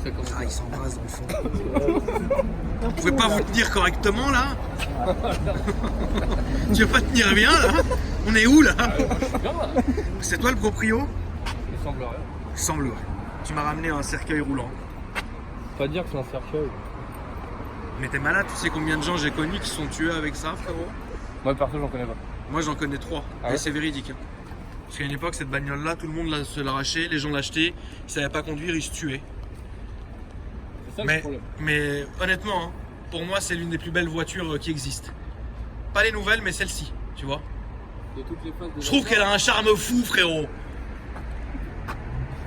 Ah, ils s'embrassent dans le fond. Vous pouvez pas vous tenir correctement là? Tu veux pas tenir bien là? On est où là? C'est toi le proprio? Il semblerait. Semblerait. Tu m'as ramené un cercueil roulant. Pas dire que c'est un cercueil. Mais t'es malade, tu sais combien de gens j'ai connus qui se sont tués avec ça, frérot? Moi perso j'en connais pas. Moi j'en connais 3. Ah Et ouais c'est véridique. Parce qu'à une époque, cette bagnole là, tout le monde se l'arrachait, les gens l'achetaient, ils savaient pas conduire, ils se tuaient. C'est ça le problème. Mais honnêtement, hein, pour moi, c'est l'une des plus belles voitures qui existent. Pas les nouvelles, mais celle-ci, tu vois. De toutes les phases de Je trouve qu'elle a un charme fou, frérot.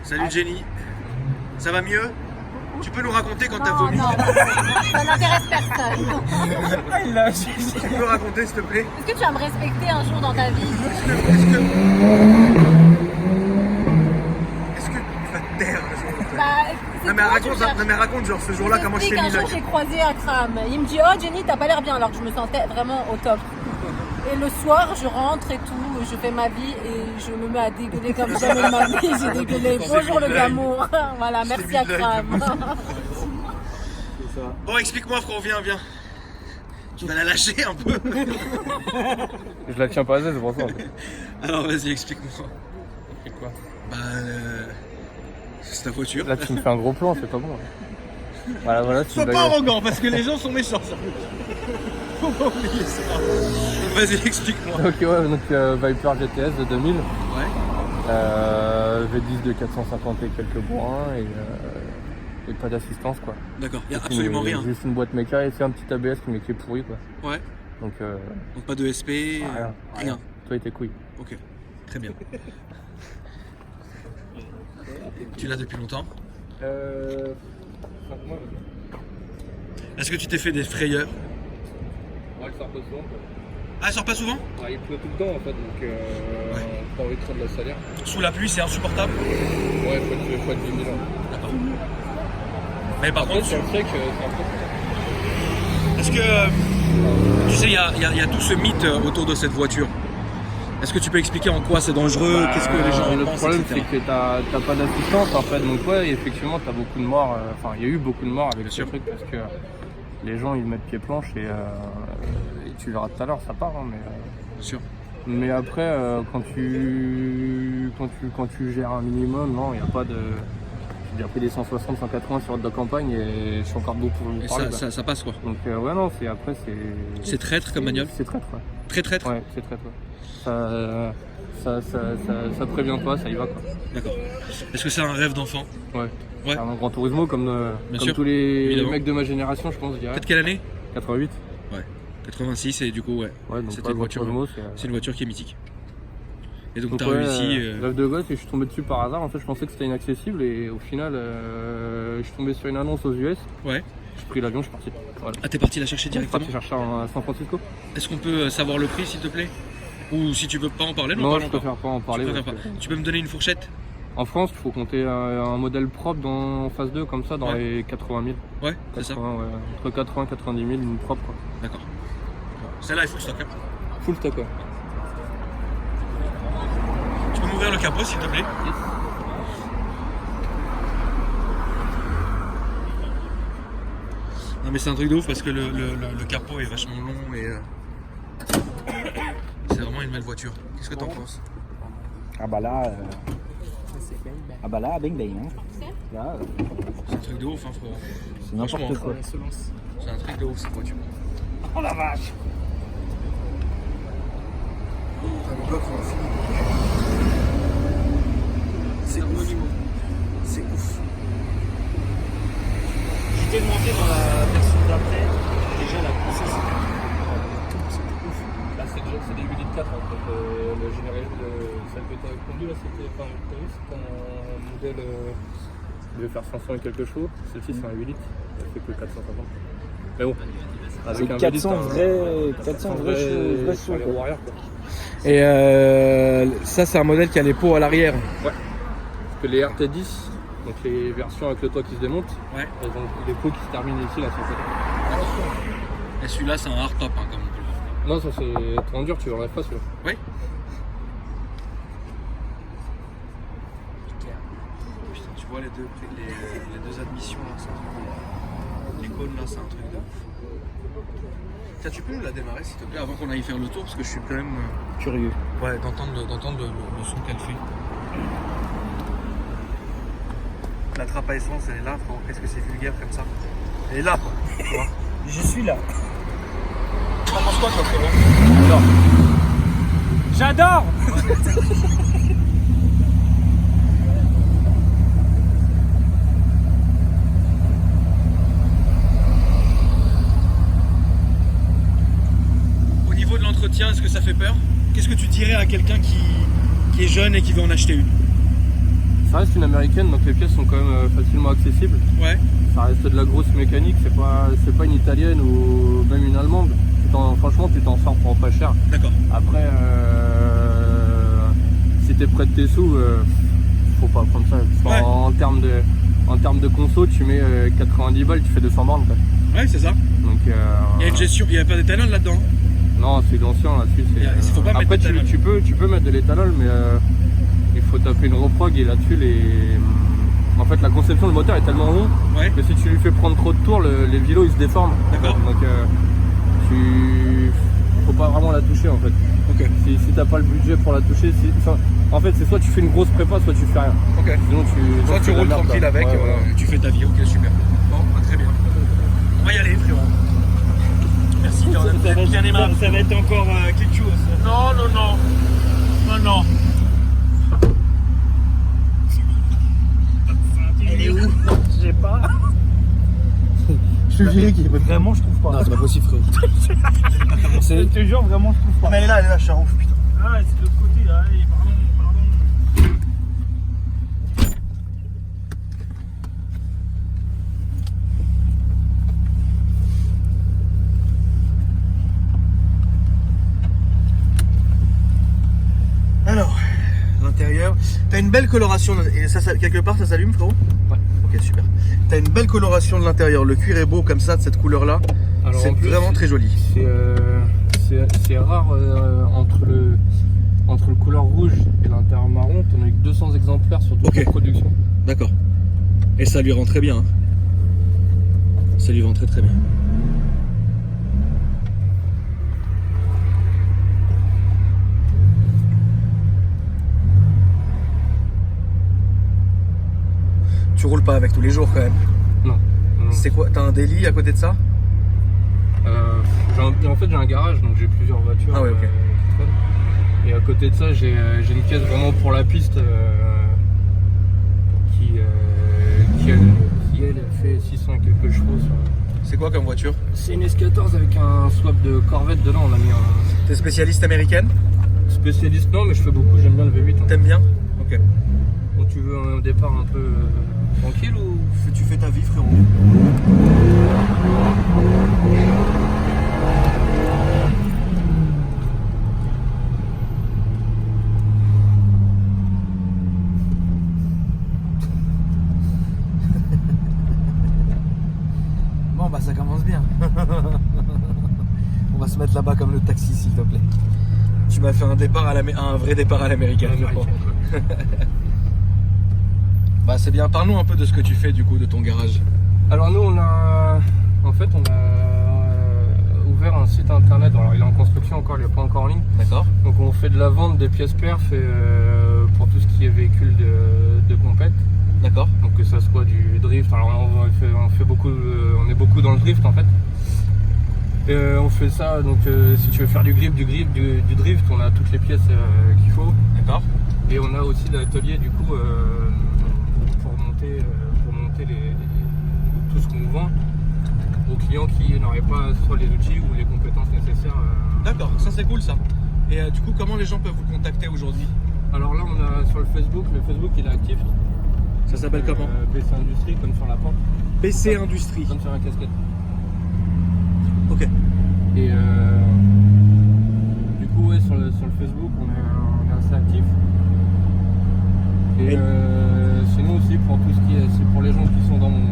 Salut Jenny. Ça va mieux? Tu peux nous raconter quand t'as vomi? Non, ça n'intéresse personne. Tu peux raconter, s'il te plaît? Est-ce que tu vas me respecter un jour dans ta vie? Est-ce que tu vas te taire? Bah, Non mais raconte genre ce jour-là comment je t'ai mis Un là. jour j'ai croisé Akram. Il me dit oh Jenny t'as pas l'air bien alors que je me sentais vraiment au top. Et le soir je rentre et tout, je fais ma vie et je me mets à dégueuler comme jamais de ma vie. J'ai dégueulé. Bonjour le glamour. Voilà, merci Akram. Bon explique-moi frérot, viens. Tu vas la lâcher un peu. Je la tiens pas assez, c'est pour ça. Alors vas-y explique-moi. C'est quoi? Bah c'est ta voiture. Là tu me fais un gros plan, c'est pas bon. Voilà, tu Sois pas arrogant parce que les gens sont méchants. Faut pas oublier ça. Vas-y, explique-moi. Ok, ouais, donc Viper GTS de 2000. Ouais. V10 de 450 et quelques bourrins et pas d'assistance quoi. D'accord, il y a absolument rien. Juste une boîte méca et c'est un petit ABS qui est pourri quoi. Ouais. Donc pas de SP, rien. Toi et tes couilles. Ok, très bien. Tu l'as depuis longtemps? 5 mois. Est-ce que tu t'es fait des frayeurs? Ouais, elle sort pas souvent quoi. Ah, elle sort pas souvent? Il pleut tout le temps en fait, donc pas envie de prendre la salaire. Sous la pluie, c'est insupportable? Ouais, faut être vigilant. D'accord. Mais par contre, sur le trek, c'est un peu... est-ce que tu sais, il y a tout ce mythe autour de cette voiture. Est-ce que tu peux expliquer en quoi c'est dangereux? Qu'est-ce que les gens le pensent, problème etc. c'est que t'as pas d'assistance en fait, donc ouais, effectivement t'as beaucoup de morts, enfin il y a eu beaucoup de morts avec Bien ce sûr. truc parce que les gens ils mettent pied planche et tu verras tout à l'heure ça part hein, Bien sûr. mais après quand tu gères un minimum, non, il n'y a pas de... J'ai déjà pris des 160, 180 sur route de campagne et je suis encore debout pour vous Et parler. ça passe quoi? Donc ouais non, après c'est... C'est traître comme bagnole? C'est traître, ouais. Très traître? Ouais, c'est traître, ouais. Ça prévient pas, ça y va quoi. D'accord. Est-ce que c'est un rêve d'enfant? Ouais. Ouais. C'est un Grand Turismo comme sûr, tous les évidemment. mecs de ma génération, je pense, je dirais. Peut-être quelle année? 88. Ouais. 86 et du coup ouais. Ouais, donc C'était pas une Grand voiture. Turismo, C'est une voiture qui est mythique. Et donc Donc t'as ouais, réussi. rêve de gosse et je suis tombé dessus par hasard. En fait, je pensais que c'était inaccessible et au final, je suis tombé sur une annonce aux US. Ouais. J'ai pris l'avion, je suis parti. Voilà. Ah, t'es parti la chercher Je suis directement? parti chercher à San Francisco. Est-ce qu'on peut savoir le prix s'il te plaît? Ou si tu veux pas en parler, Non, parlons je pas. préfère pas en parler. Tu préfères parce pas. que- Tu peux me donner une fourchette? En France, il faut compter un modèle propre en phase 2 comme ça dans Ouais. les 80 000. Ouais, c'est ça. 80, ouais. Entre 80 et 90 000, une propre quoi. D'accord. Celle-là, il faut que je stock. Full stock quoi. Tu peux m'ouvrir le capot s'il te plaît? Non mais c'est un truc de ouf parce que le capot est vachement long et c'est vraiment une belle voiture. Qu'est-ce que t'en penses? Ah bah là, bing bang. Hein. Là, C'est un truc de ouf hein frérot. c'est n'importe Franchement, quoi. C'est un truc de ouf cette voiture. Oh la vache! C'est ouf. C'est ouf. J'étais demandé dans la version d'après, déjà la princesse. Là, c'est des 8 litres 4 en fait. Le général de celle que tu as conduit, là, c'était un modèle. Il devait faire 500 et quelques chevaux. Celle-ci, c'est un 8 litres. Elle fait que 450. Mais bon. C'est un 400 V10, vrais chevaux sur les quoi. roues arrière, quoi. Et ça c'est un modèle qui a les pots à l'arrière. Parce que les RT10, donc les versions avec le toit qui se démonte, Ouais. elles ont les pots qui se terminent ici, là, sur le côté. Et celui-là c'est un hardtop hein, comme on peut le voir. Non, ça c'est trop dur, tu l'enlèves pas celui-là. Oui. Putain, vois les deux admissions là, c'est un truc de ouf. Les cônes là, c'est un truc de ouf. Tiens, tu peux nous la démarrer s'il te plaît avant qu'on aille faire le tour parce que je suis quand même Curieux. ouais, d'entendre le son qu'elle fait. La trappe à essence, elle est là, frérot. Qu'est-ce que c'est vulgaire comme ça? Elle est là, quoi. Tu vois. Je suis là. Tu en penses quoi, toi, frérot? J'adore. Au niveau de l'entretien, est-ce que ça fait peur? Qu'est-ce que tu dirais à quelqu'un qui est jeune et qui veut en acheter une? Ça reste une américaine, donc les pièces sont quand même facilement accessibles. Ouais. Ça reste de la grosse mécanique, c'est pas une italienne ou même une allemande. Franchement, tu t'en sors pour pas cher. D'accord. Après, si t'es près de tes sous, faut pas prendre ça. Ouais. En termes de conso, tu mets 90 balles, tu fais 200 bornes. Quoi. Ouais, c'est ça. Donc, Il y a une gestion, il n'y a pas d'éthanol là-dedans. non, c'est l'ancien là-dessus. Il faut pas mettre Après, d'éthanol. tu peux mettre de l'éthanol, mais il faut taper une reprog et là-dessus, en fait, la conception du moteur est tellement long Ouais. que si tu lui fais prendre trop de tours, les vélos ils se déforment. D'accord. Donc, faut pas vraiment la toucher en fait. Ok. Si t'as pas le budget pour la toucher, en fait, c'est soit tu fais une grosse prépa, soit tu fais rien. Ok. Sinon, Soit tu fais de la roules merde, tranquille quoi. avec, Ouais, voilà. tu fais ta vie, ok, super. Bon, bah, très bien. On va y aller, frérot. Merci, Jordan. Bien aimable. Ça va être encore quelque chose. Non, non, non. Non, non. Elle est où? Je sais pas. Je suis viré qui Vraiment, je trouve pas. Non, c'est pas possible, frérot. Je te jure, vraiment, je trouve pas. Mais elle est là, je suis un ouf, putain. Ah, c'est de l'autre côté, là. Allez, pardon. Alors, l'intérieur. T'as une belle coloration. Et ça, quelque part, ça s'allume, frérot? Ouais. Ok, super. T'as une belle coloration de l'intérieur. Le cuir est beau comme ça, de cette couleur-là. Alors, C'est en plus, vraiment très joli. C'est rare entre le couleur rouge et l'intérieur marron, t'en as eu que 200 exemplaires sur toute Ok. la production. D'accord. Et ça lui rend très bien. Hein. Ça lui rend très très bien. Tu roules pas avec tous les jours quand même. Non. C'est quoi? T'as un délit à côté de ça? En fait, j'ai un garage, donc j'ai plusieurs voitures. Ah ouais, ok. qui traînent. Et à côté de ça, j'ai une caisse vraiment pour la piste qui elle fait 600 et quelques chevaux. C'est quoi comme voiture? C'est une S14 avec un swap de Corvette dedans. On a mis un T'es spécialiste américaine? spécialiste, non, mais je fais beaucoup, j'aime bien le V8. Hein. T'aimes bien? Ok. Donc, tu veux un départ un peu tranquille ou Tu fais ta vie, frérot. Bon bah ça commence bien. On va se mettre là-bas comme le taxi s'il te plaît. Tu m'as fait un départ un vrai départ à l'américaine. Bah c'est bien, parle-nous un peu de ce que tu fais du coup de ton garage. Alors nous on a ouvert un site internet, alors il est en construction encore, il n'est pas encore en ligne. D'accord. Donc on fait de la vente des pièces perf et, pour tout ce qui est véhicule de compète. D'accord. Donc que ça soit du drift, alors on est beaucoup dans le drift en fait. On fait ça, donc si tu veux faire du drift, on a toutes les pièces qu'il faut. D'accord. Et on a aussi l'atelier du coup pour monter tout ce qu'on vend aux clients qui n'auraient pas soit les outils ou les compétences nécessaires. D'accord, ça c'est cool ça. Et du coup, comment les gens peuvent vous contacter aujourd'hui? Alors là, on a sur le Facebook il est actif. Ça s'appelle comment? PC Industrie, comme sur la porte, PC Industrie. comme sur la casquette. Ok. Et du coup, ouais, sur le Facebook, on est assez actif. Et sinon aussi, pour tout ce qui est, c'est pour les gens qui sont dans mon,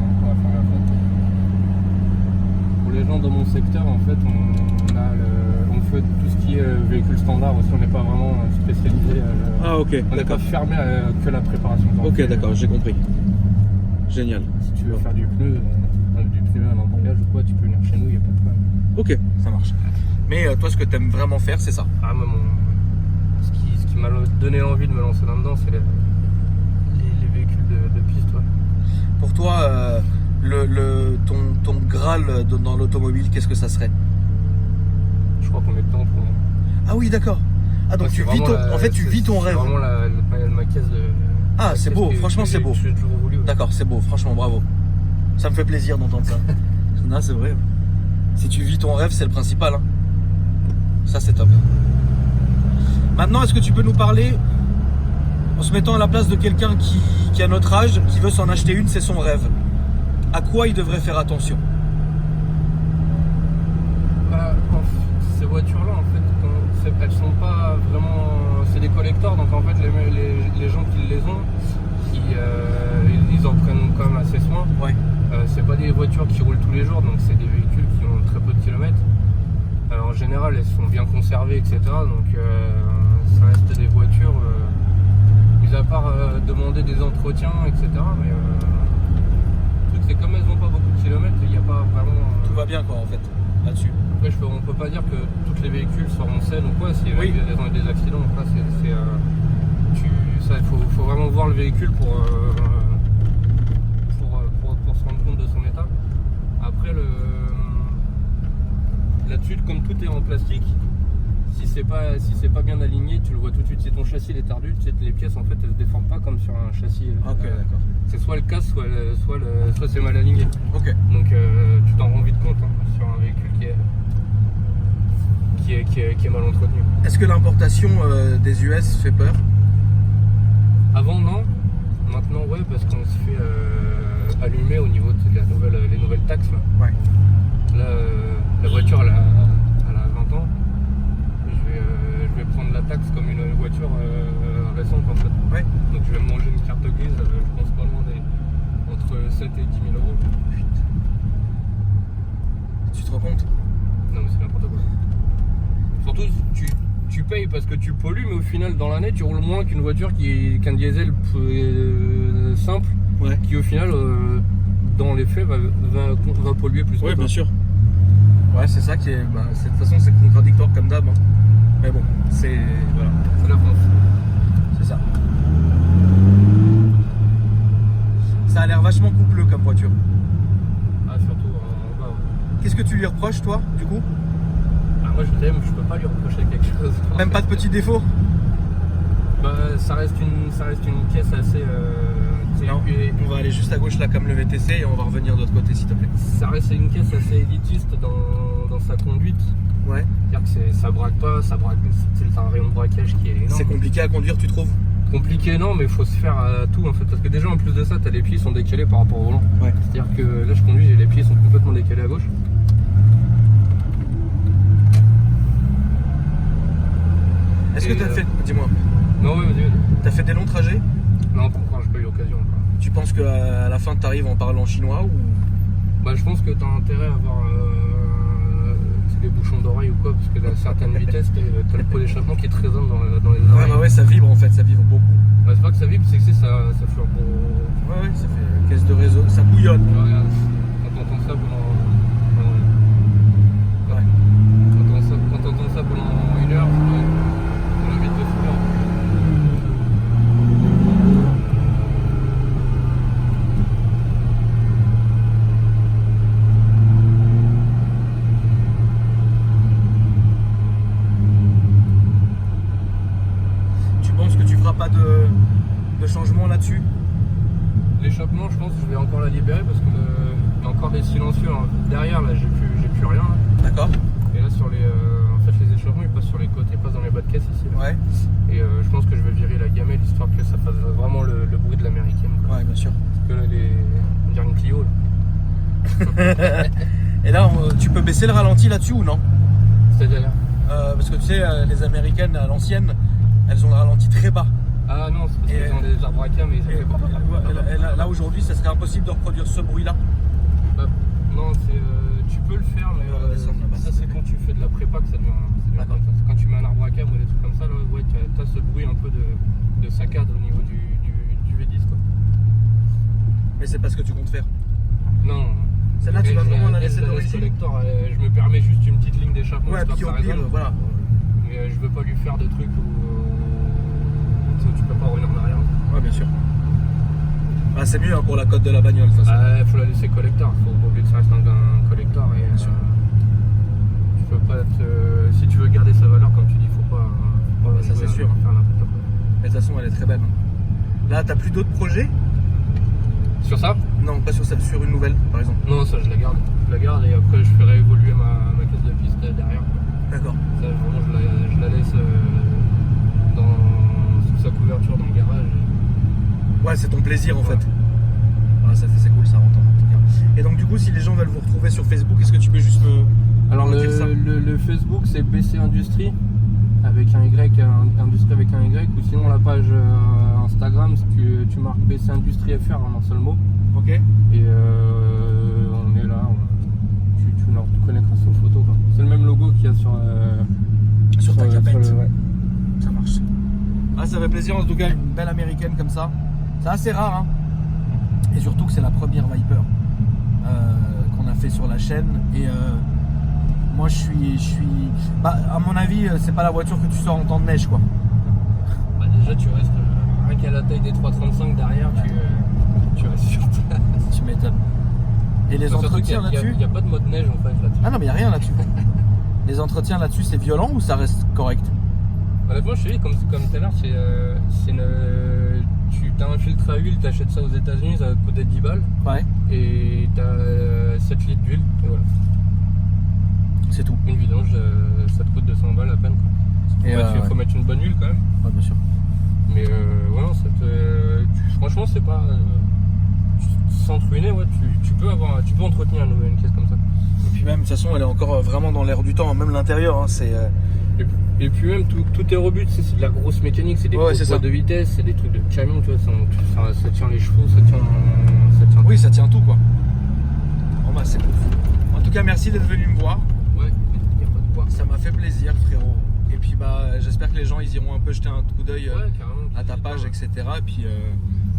pour les gens dans mon secteur, en fait, on fait tout ce qui est véhicule standard aussi. On n'est pas vraiment spécialisé. Ah ok, On n'est pas d'accord. fermé que la préparation. Ok, d'accord, j'ai compris. Génial. Si tu veux faire du pneu, un embrayage ou quoi, tu peux venir chez nous, il n'y a pas de problème. Ok, ça marche. Mais toi, ce que tu aimes vraiment faire, c'est ça. Ah, moi, ce qui m'a donné envie de me lancer là-dedans, c'est les véhicules de piste. Ouais. Pour toi, ton Graal dans l'automobile, qu'est-ce que ça serait? Je crois qu'on met dedans pour. Ah oui, d'accord. Ah, donc tu vis tu vis ton rêve. C'est vraiment ma caisse de. Ah, c'est beau, franchement, c'est beau. J'ai toujours voulu. Ouais. D'accord, c'est beau, franchement, bravo. Ça me fait plaisir d'entendre ça. Non, c'est vrai. Si tu vis ton rêve, c'est le principal. Hein. Ça, c'est top. Maintenant, est-ce que tu peux nous parler, en se mettant à la place de quelqu'un qui a notre âge, qui veut s'en acheter une, c'est son rêve. À quoi il devrait faire attention? Ces voitures-là, en fait, elles sont pas vraiment. C'est des collectors, donc en fait, les gens qui les ont, ils en prennent quand même assez soin. Ouais. C'est pas des voitures qui roulent tous les jours, donc c'est des véhicules qui ont très peu de kilomètres. En général, elles sont bien conservées, etc. Donc ça reste des voitures, mis à part demander des entretiens, etc. Mais le truc, c'est comme elles n'ont pas beaucoup de kilomètres, il n'y a pas vraiment. Tout va bien, quoi, en fait, là-dessus. Après, on peut pas dire que tous les véhicules seront saines ou quoi. Si Oui. elles ont des accidents, après, il faut vraiment voir le véhicule pour se rendre compte de son état. Après, là-dessus, comme tout est en plastique, si c'est pas bien aligné, tu le vois tout de suite. Si ton châssis est tordu, tu sais, les pièces en fait elles se déforment pas comme sur un châssis. Ok, d'accord. C'est soit le casse, soit c'est mal aligné. Ok. Donc tu t'en rends vite compte sur un véhicule qui est mal entretenu. Est-ce que l'importation des US fait peur? Avant non, maintenant ouais, parce qu'on se fait allumer au niveau de les nouvelles taxes. Là. Ouais. Là, la voiture elle a 20 ans. Je vais prendre la taxe comme une voiture récente en fait. Ouais. Donc je vais me manger une carte grise, je pense pas loin entre 7 et 10 000 euros. Putain. Tu te rends compte? Non mais c'est n'importe quoi. Surtout tu payes parce que tu pollues, mais au final dans l'année tu roules moins qu'une voiture qu'un diesel simple, Ouais. qui au final dans les faits va polluer plus que Oui, toi. bien sûr. Ouais, c'est ça qui est. De toute façon, c'est contradictoire comme d'hab. Hein. Mais bon, c'est. Voilà. C'est la France. C'est ça. Ça a l'air vachement coupleux comme voiture. Ah, surtout en bas. Ouais. Qu'est-ce que tu lui reproches, toi, du coup? Ah, moi je l'aime, je peux pas lui reprocher quelque chose. Même pas de petits défauts? Bah, ça reste une caisse assez. Non, on va aller juste à gauche là, comme le VTC, et on va revenir de l'autre côté, s'il te plaît. Ça reste une caisse assez élitiste dans sa conduite. Ouais. C'est-à-dire que ça braque pas, c'est un rayon de braquage qui est énorme. C'est compliqué à conduire, tu trouves? Compliqué, non, mais il faut se faire à tout en fait. Parce que déjà, en plus de ça, t'as les pieds sont décalés par rapport au volant. Ouais. C'est-à-dire que là, je conduis, les pieds sont complètement décalés à gauche. Est-ce que t'as fait. Dis-moi. Non, ouais, vas-y. T'as fait des longs trajets? Non, pas encore, j'ai pas eu l'occasion encore. Tu penses qu'à la fin, t'arrives en parlant chinois ou. Bah, je pense que t'as intérêt à avoir des bouchons d'oreille ou quoi, parce que à certaines vitesses, t'as le pot d'échappement qui est très zone dans les oreilles. Ouais, ça vibre en fait, ça vibre beaucoup. Bah, c'est pas que ça vibre, c'est que ça fait un gros. Ouais, ça fait caisse de réseau, ça bouillonne. Ouais, regarde, quand t'entends ça pendant. Ouais. Quand t'entends ça pendant 1 heure, on a vite de fou. Tu penses que tu feras pas de changement là-dessus? L'échappement, je pense que je vais encore la libérer parce qu'il y a encore des silencieux. Hein. Derrière, là, j'ai plus rien. Là. D'accord. Et là, sur les échappements, ils passent sur les côtés, ils passent dans les bas de caisse ici. Là. Ouais. Et je pense que je vais virer la gamelle histoire que ça fasse vraiment le bruit de l'américaine. Ouais, bien sûr. Parce que là, on dirait une Clio. Là. Et là, tu peux baisser le ralenti là-dessus ou non? C'est-à-dire Parce que tu sais, les américaines à l'ancienne, elles ont le ralenti très bas. Ah non, c'est parce qu'ils ont des arbres à cam et ça fait pas. Là aujourd'hui, ça serait impossible de reproduire ce bruit-là. Bah, non, tu peux le faire, mais On va descendre là-bas. ça c'est quand tu fais de la prépa que ça devient comme ça. Quand tu mets un arbre à cam ou des trucs comme ça, là, ouais, t'as ce bruit un peu de saccade au niveau du V10 quoi. Mais c'est pas ce que tu comptes faire. Non. Celle-là, tu vas vraiment la laisser laisse d'origine. collector, je me permets juste une petite ligne d'échappement. Ouais, puis au pire, voilà. Mais je veux pas lui faire de trucs où tu peux pas revenir en arrière. Ouais, bien sûr. Bah, c'est mieux hein, pour la cote de la bagnole, de toute façon. Faut la laisser collector, faut pas oublier que ça reste un collector. Et, Bien sûr. Tu peux pas si tu veux garder sa valeur, comme tu dis, faut pas ça, c'est sûr. faire n'importe quoi. Mais de toute façon, elle est très belle. Hein. Là, t'as plus d'autres projets? Sur ça? Non, pas sur celle, sur une nouvelle, par exemple. Non, ça je la garde. Je la garde et après je ferai évoluer ma caisse de piste derrière. D'accord. Ça, vraiment, je la laisse sous sa couverture dans le garage. Ouais, c'est ton plaisir en Ouais. fait. Ah, c'est cool, ça entend en tout cas. Et donc, du coup, si les gens veulent vous retrouver sur Facebook, est-ce que tu peux juste me. Alors dire ça le Facebook c'est BC Industrie avec un Y, Industrie avec un Y, ou sinon la page Instagram, si tu marques BC Industrie FR en un seul mot. Ok. Et on est là, tu leur reconnais grâce aux photos quoi. C'est le même logo qu'il y a Sur ta capette. ouais. Ça marche. Ah, ça fait plaisir en tout cas, une belle américaine comme ça. C'est assez rare, hein. Et surtout que c'est la première Viper qu'on a fait sur la chaîne. Et moi, je suis. Bah, à mon avis, c'est pas la voiture que tu sors en temps de neige, quoi. Bah déjà tu restes rien qu'à la taille des 335 derrière, tu restes sur place. Tu m'étonnes. Et les entretiens là-dessus. Il n'y a pas de mode neige en fait là-dessus. Ah non, mais il n'y a rien là-dessus. Les entretiens là-dessus, c'est violent ou ça reste correct? Honnêtement, je te dis, comme tout à l'heure, tu as un filtre à huile, tu achètes ça aux États-Unis, ça va te coûter 10 balles. Ouais. Et tu as 7 litres d'huile, et voilà. C'est tout. Une vidange, ça te coûte 200 balles à peine. Il faut mettre une bonne huile quand même. Ouais, bien sûr. Mais voilà, franchement, c'est pas. Sans te ruiner, ouais, tu peux entretenir une caisse comme ça. Et puis même, de toute façon, elle est encore vraiment dans l'air du temps, même l'intérieur, hein, c'est. Et puis même, tout est robuste, c'est de la grosse mécanique, c'est des Ouais, c'est boîtes ça. de vitesse, c'est des trucs de camion, tu vois, ça tient les chevaux, ça tient. Oui, ça tient tout, quoi. Bon, bah, c'est cool. En tout cas, merci d'être venu me voir. Ouais, il n'y a pas de quoi. Ça m'a fait plaisir, frérot. Et puis, bah, j'espère que les gens, ils iront un peu jeter un coup d'œil Ouais, carrément. à ta page, etc. Et puis,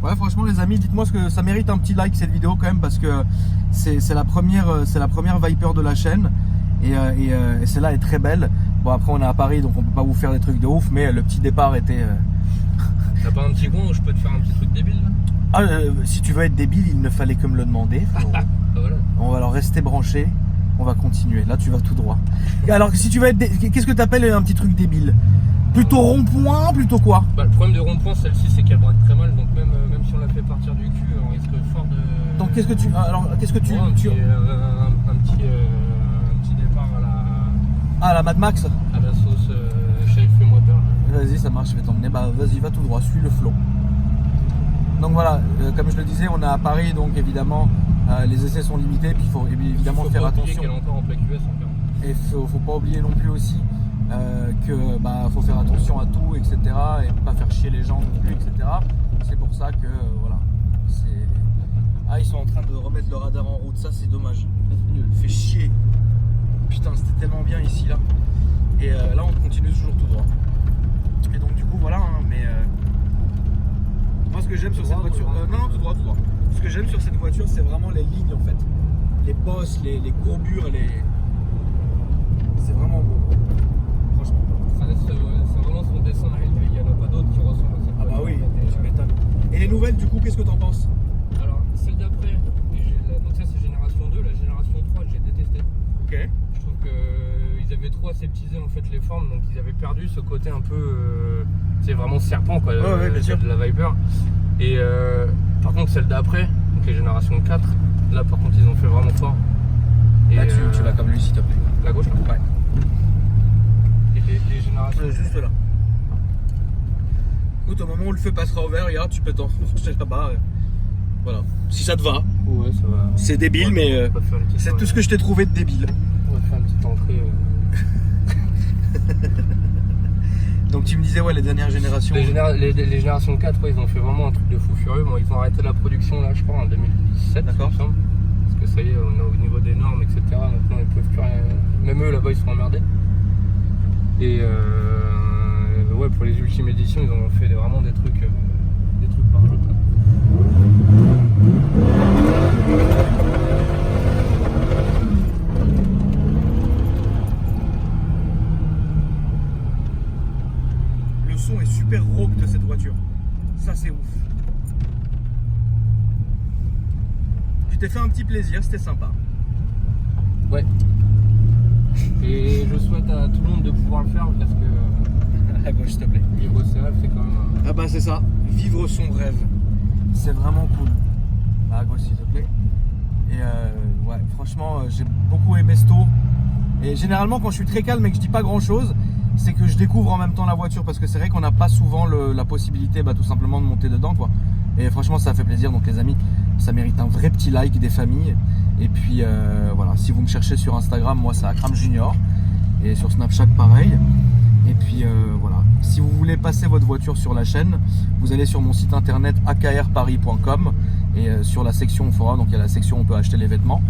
ouais, franchement, les amis, dites-moi ce que ça mérite un petit like cette vidéo quand même, parce que c'est la première Viper de la chaîne. Et celle-là est très belle. Bon, après, on est à Paris, donc on peut pas vous faire des trucs de ouf, mais le petit départ était. T'as pas un petit coin où je peux te faire un petit truc débile là? Ah, si tu veux être débile, il ne fallait que me le demander. Ah voilà. On va alors rester branché. On va continuer. Là, tu vas tout droit. Et alors, si tu veux être. Qu'est-ce que tu appelles un petit truc débile? Plutôt rond-point, plutôt quoi? Bah, le problème de rond-point, celle-ci, c'est qu'elle braque très mal, donc même si on la fait partir du cul, on risque fort de. Donc, qu'est-ce que tu. Alors, qu'est-ce que tu. Ouais, un petit départ Ah, la Mad Max? à la sauce Sheriff Fais-moi peur. Là. Vas-y, ça marche, je vais t'emmener. Bah, vas-y, va tout droit, suis le flow. Donc voilà, comme je le disais, on est à Paris, donc évidemment, les essais sont limités, puis il faut évidemment Faut faire pas oublier attention. qu'elle est encore en plaque US encore. Et faut pas oublier non plus aussi que faut faire attention à tout, etc. Et pas faire chier les gens non plus, etc. C'est pour ça que voilà. Ah, ils sont en train de remettre le radar en route, ça c'est dommage. Fait chier. Putain, c'était tellement bien ici là. Et là on continue toujours tout droit. Et donc du coup voilà, hein, mais moi ce que j'aime sur cette voiture. Non, tout droit, tout droit. Ce que j'aime sur cette voiture, c'est vraiment les lignes en fait. Les bosses, les courbures, c'est vraiment beau. Franchement. C'est vraiment son dessin, il n'y en a pas d'autres qui ressemblent à cette Ah bah voiture, oui, en fait. tu m'étonnes. Et les nouvelles du coup, qu'est-ce que t'en penses? Alors, celle d'après, donc ça c'est génération 2, la génération 3 j'ai détesté. Ok. Je trouve qu'ils avaient trop aseptisé en fait les formes, donc ils avaient perdu ce côté un peu, c'est vraiment serpent quoi, Ouais, bien sûr. de la Viper. Et par contre celle d'après, donc les générations 4, là par contre ils ont fait vraiment fort. Et, Là tu vas comme lui s'il te plaît. la gauche là. Ouais. Et les générations. Juste là. Écoute, au moment où le feu passera au vert, regarde, tu peux t'enfoncer là-bas. Voilà. Si ça te va. Ouais, ça va. C'est débile, mais On va faire une petite c'est tout ce que je t'ai trouvé de débile. On va faire une petite entrée. Donc tu me disais, ouais, les dernières générations. Les générations 4, ouais, ils ont fait vraiment un truc de fou furieux. Bon, ils ont arrêté la production là, je crois, en 2017, D'accord. il me semble. Parce que ça y est, on est au niveau des normes, etc. Maintenant, ils peuvent plus rien. Même eux, là-bas, ils sont emmerdés. Et ouais, pour les ultimes éditions, ils ont fait vraiment des trucs par jour. t'es fait un petit plaisir, c'était sympa. Ouais. Et je souhaite à tout le monde de pouvoir le faire parce que À gauche, s'il te plaît. vivre ses rêves, c'est quand même. Ah bah c'est ça, vivre son rêve. C'est vraiment cool. À gauche, s'il te plaît. Et ouais, franchement, j'ai beaucoup aimé ce tour. Et généralement, quand je suis très calme et que je dis pas grand chose, c'est que je découvre en même temps la voiture. Parce que c'est vrai qu'on n'a pas souvent la possibilité tout simplement de monter dedans, quoi. Et franchement, ça fait plaisir. Donc les amis, ça mérite un vrai petit like des familles. Et puis voilà, si vous me cherchez sur Instagram, moi c'est Akram Junior. Et sur Snapchat pareil. Et puis voilà, si vous voulez passer votre voiture sur la chaîne, vous allez sur mon site internet akrparis.com. Et sur la section forum, donc il y a la section où on peut acheter les vêtements.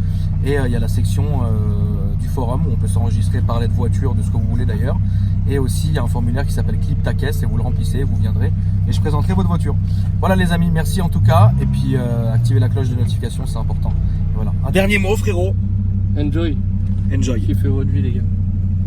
Et il y a la section du forum où on peut s'enregistrer, parler de voiture, de ce que vous voulez d'ailleurs. Et aussi il y a un formulaire qui s'appelle Clip ta caisse et vous le remplissez, vous viendrez et je présenterai votre voiture. Voilà les amis, merci en tout cas. Et puis activez la cloche de notification, c'est important. Et voilà. Un dernier mot frérot. Enjoy. Enjoy. Kiffez votre vie les gars.